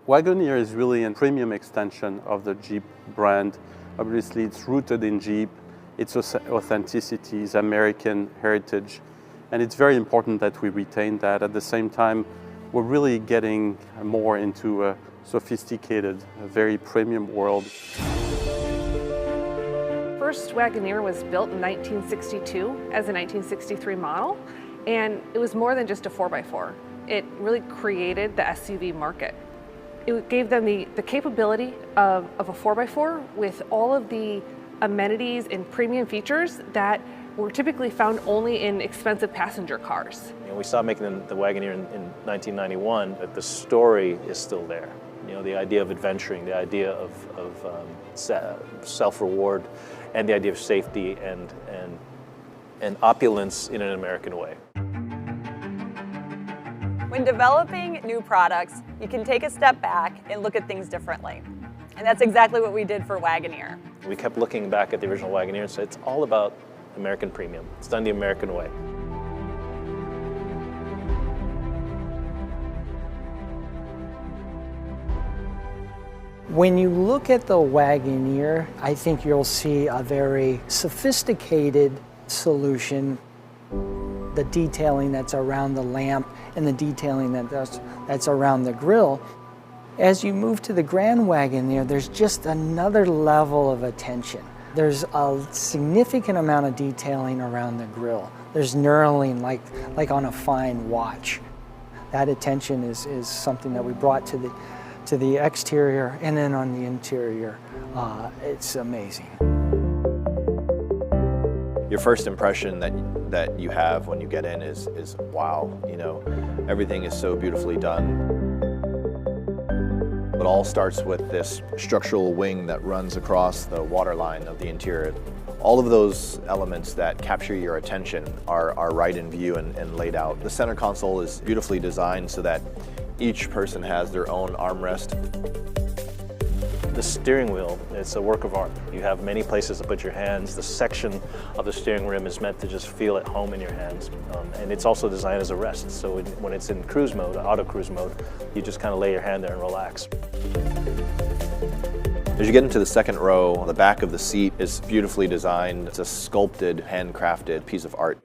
Wagoneer is really a premium extension of the Jeep brand. Obviously, it's rooted in Jeep, its authenticity, its American heritage, and it's very important that we retain that. At the same time, we're really getting more into a sophisticated, a very premium world. First Wagoneer was built in 1962 as a 1963 model, and it was more than just a 4x4. It really created the SUV market. It gave them the capability of a 4x4 with all of the amenities and premium features that were typically found only in expensive passenger cars. We started making the Wagoneer in 1991, but the story is still there. The idea of adventuring, the idea of self-reward, and the idea of safety and opulence in an American way. When developing new products, you can take a step back and look at things differently. And that's exactly what we did for Wagoneer. We kept looking back at the original Wagoneer and said, it's all about American premium. It's done the American way. When you look at the Wagoneer, I think you'll see a very sophisticated solution. The detailing that's around the lamp and the detailing that's around the grille. As you move to the Grand Wagoneer, there's just another level of attention. There's a significant amount of detailing around the grille. There's knurling like on a fine watch. That attention is something that we brought to the exterior, and then on the interior, it's amazing. Your first impression that you have when you get in is wow, everything is so beautifully done. It all starts with this structural wing that runs across the waterline of the interior. All of those elements that capture your attention are right in view and laid out. The center console is beautifully designed so that each person has their own armrest. The steering wheel, it's a work of art. You have many places to put your hands. The section of the steering rim is meant to just feel at home in your hands. And it's also designed as a rest. So when it's in cruise mode, auto cruise mode, you just kind of lay your hand there and relax. As you get into the second row, the back of the seat is beautifully designed. It's a sculpted, handcrafted piece of art.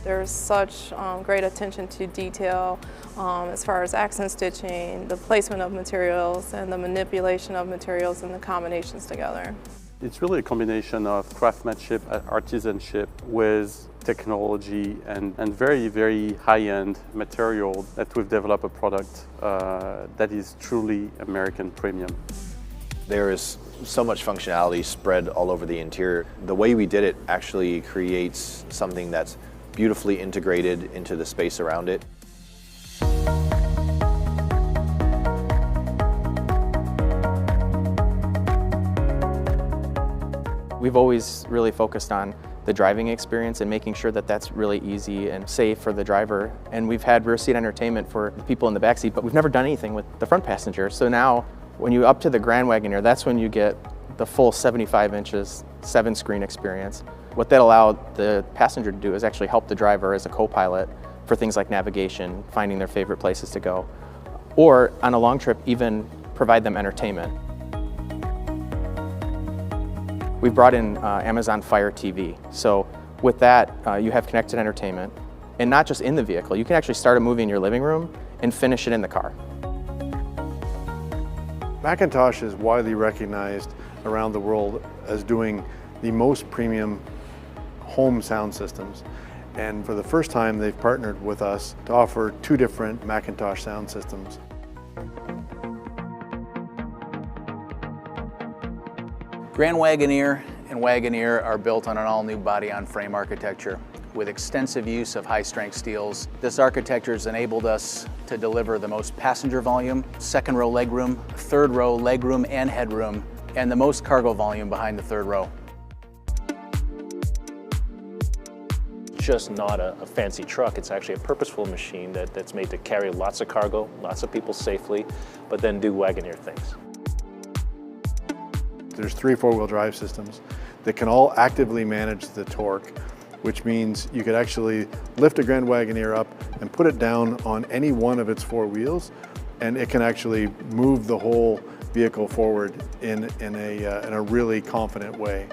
There's such great attention to detail as far as accent stitching, the placement of materials, and the manipulation of materials and the combinations together. It's really a combination of craftsmanship, artisanship with technology and very, very high-end material that we've developed a product that is truly American premium. There is so much functionality spread all over the interior. The way we did it actually creates something that's beautifully integrated into the space around it. We've always really focused on the driving experience and making sure that that's really easy and safe for the driver. And we've had rear seat entertainment for the people in the back seat, but we've never done anything with the front passenger. So now, when you up to the Grand Wagoneer, that's when you get the full 75 inches, 7-screen experience. What that allowed the passenger to do is actually help the driver as a co-pilot for things like navigation, finding their favorite places to go, or on a long trip, even provide them entertainment. We brought in Amazon Fire TV. So with that, you have connected entertainment, and not just in the vehicle. You can actually start a movie in your living room and finish it in the car. Macintosh is widely recognized around the world as doing the most premium home sound systems. And for the first time, they've partnered with us to offer 2 different Macintosh sound systems. Grand Wagoneer and Wagoneer are built on an all-new body-on-frame architecture with extensive use of high-strength steels. This architecture has enabled us to deliver the most passenger volume, second-row legroom, third-row legroom and headroom, and the most cargo volume behind the third row. Just not a fancy truck, it's actually a purposeful machine that's made to carry lots of cargo, lots of people safely, but then do Wagoneer things. There's 3 4-wheel drive systems that can all actively manage the torque, which means you could actually lift a Grand Wagoneer up and put it down on any one of its 4 wheels and it can actually move the whole vehicle forward in a really confident way.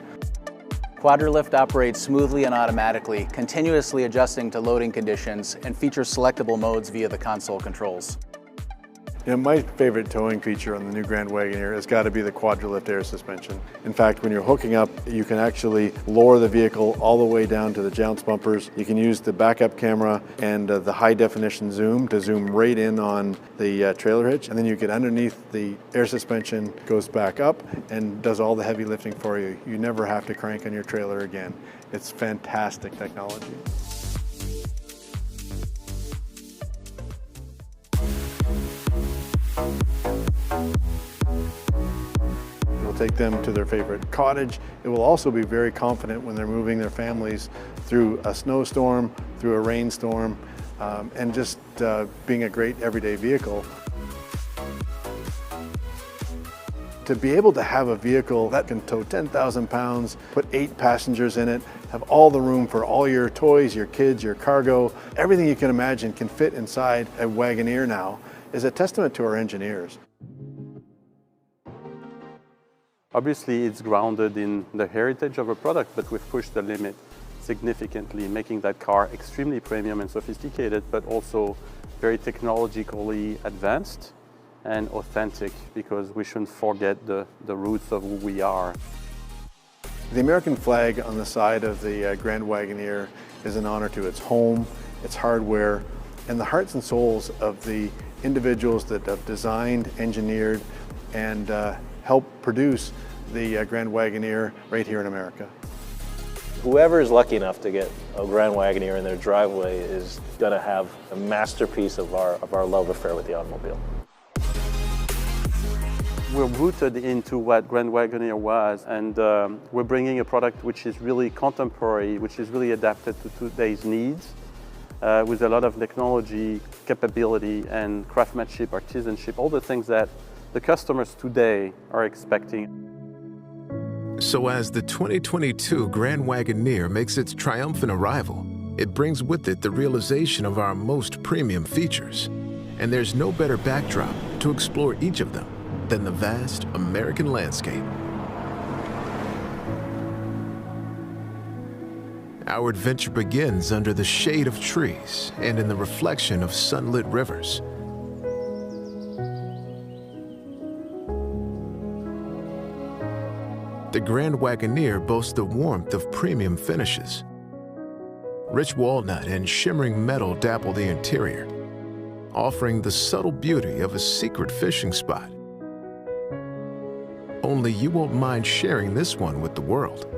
Quadrilift operates smoothly and automatically, continuously adjusting to loading conditions, and features selectable modes via the console controls. You know, my favorite towing feature on the new Grand Wagoneer has got to be the Quadrilift air suspension. In fact, when you're hooking up, you can actually lower the vehicle all the way down to the jounce bumpers. You can use the backup camera and the high definition zoom to zoom right in on the trailer hitch, and then you get underneath the air suspension, goes back up and does all the heavy lifting for you. You never have to crank on your trailer again. It's fantastic technology. Take them to their favorite cottage. It will also be very confident when they're moving their families through a snowstorm, through a rainstorm, and just being a great everyday vehicle. To be able to have a vehicle that can tow 10,000 pounds, put 8 passengers in it, have all the room for all your toys, your kids, your cargo, everything you can imagine can fit inside a Wagoneer now, is a testament to our engineers. Obviously, it's grounded in the heritage of a product, but we've pushed the limit significantly, making that car extremely premium and sophisticated, but also very technologically advanced and authentic, because we shouldn't forget the roots of who we are. The American flag on the side of the Grand Wagoneer is an honor to its home, its hardware, and the hearts and souls of the individuals that have designed, engineered, and help produce the Grand Wagoneer right here in America. Whoever is lucky enough to get a Grand Wagoneer in their driveway is going to have a masterpiece of our love affair with the automobile. We're rooted into what Grand Wagoneer was, and we're bringing a product which is really contemporary, which is really adapted to today's needs, with a lot of technology, capability, and craftsmanship, artisanship, all the things that the customers today are expecting. So as the 2022 Grand Wagoneer makes its triumphant arrival, it brings with it the realization of our most premium features. And there's no better backdrop to explore each of them than the vast American landscape. Our adventure begins under the shade of trees and in the reflection of sunlit rivers. The Grand Wagoneer boasts the warmth of premium finishes. Rich walnut and shimmering metal dapple the interior, offering the subtle beauty of a secret fishing spot. Only you won't mind sharing this one with the world.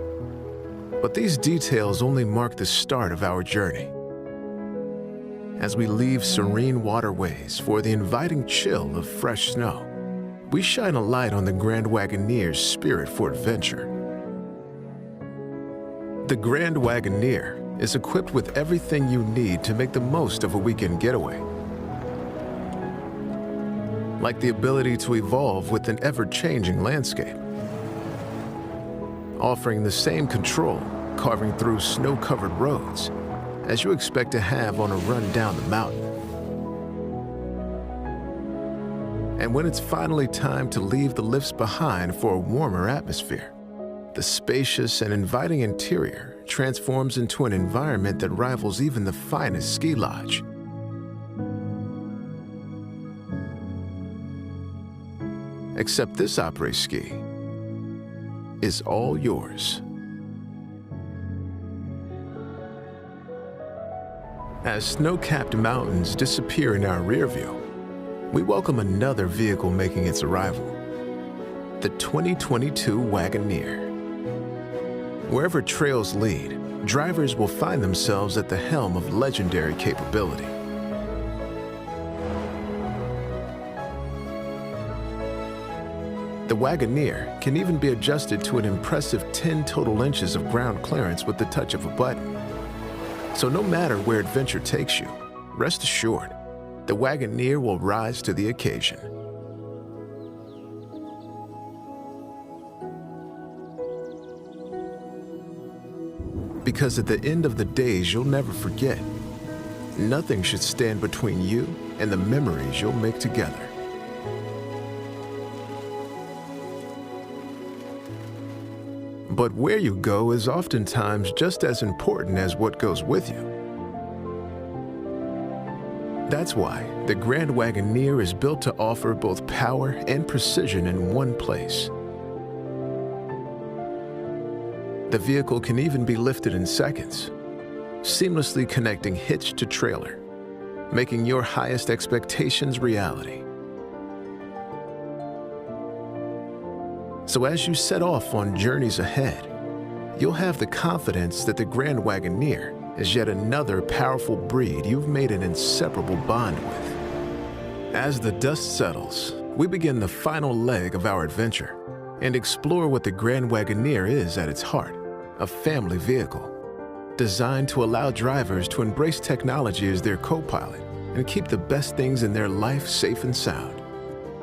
But these details only mark the start of our journey. As we leave serene waterways for the inviting chill of fresh snow, we shine a light on the Grand Wagoneer's spirit for adventure. The Grand Wagoneer is equipped with everything you need to make the most of a weekend getaway. Like the ability to evolve with an ever-changing landscape, offering the same control carving through snow-covered roads as you expect to have on a run down the mountain. And when it's finally time to leave the lifts behind for a warmer atmosphere, the spacious and inviting interior transforms into an environment that rivals even the finest ski lodge. Except this après-ski is all yours. As snow-capped mountains disappear in our rear view, we welcome another vehicle making its arrival, the 2022 Wagoneer. Wherever trails lead, drivers will find themselves at the helm of legendary capability. The Wagoneer can even be adjusted to an impressive 10 total inches of ground clearance with the touch of a button. So no matter where adventure takes you, rest assured, the Wagoneer will rise to the occasion. Because at the end of the days you'll never forget, nothing should stand between you and the memories you'll make together. But where you go is oftentimes just as important as what goes with you. That's why the Grand Wagoneer is built to offer both power and precision in one place. The vehicle can even be lifted in seconds, seamlessly connecting hitch to trailer, making your highest expectations reality. So as you set off on journeys ahead, you'll have the confidence that the Grand Wagoneer is yet another powerful breed you've made an inseparable bond with. As the dust settles, we begin the final leg of our adventure and explore what the Grand Wagoneer is at its heart, a family vehicle designed to allow drivers to embrace technology as their co-pilot and keep the best things in their life safe and sound.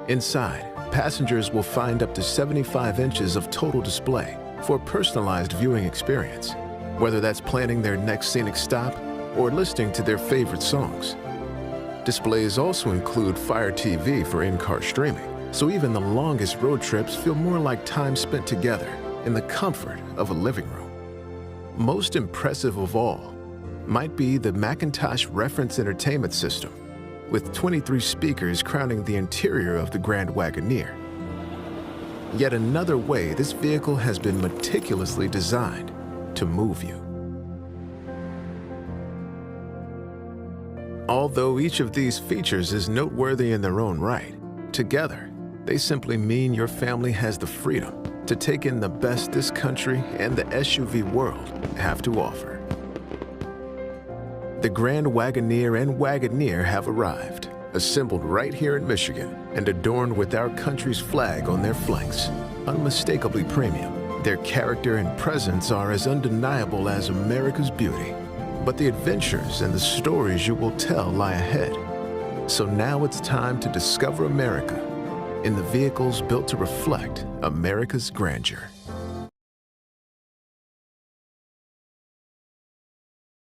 Inside, passengers will find up to 75 inches of total display for a personalized viewing experience, whether that's planning their next scenic stop or listening to their favorite songs. Displays also include Fire TV for in-car streaming, so even the longest road trips feel more like time spent together in the comfort of a living room. Most impressive of all might be the Macintosh Reference Entertainment System, with 23 speakers crowning the interior of the Grand Wagoneer. Yet another way this vehicle has been meticulously designed to move you. Although each of these features is noteworthy in their own right, together, they simply mean your family has the freedom to take in the best this country and the SUV world have to offer. The Grand Wagoneer and Wagoneer have arrived, assembled right here in Michigan and adorned with our country's flag on their flanks. Unmistakably premium, their character and presence are as undeniable as America's beauty. But the adventures and the stories you will tell lie ahead. So now it's time to discover America in the vehicles built to reflect America's grandeur.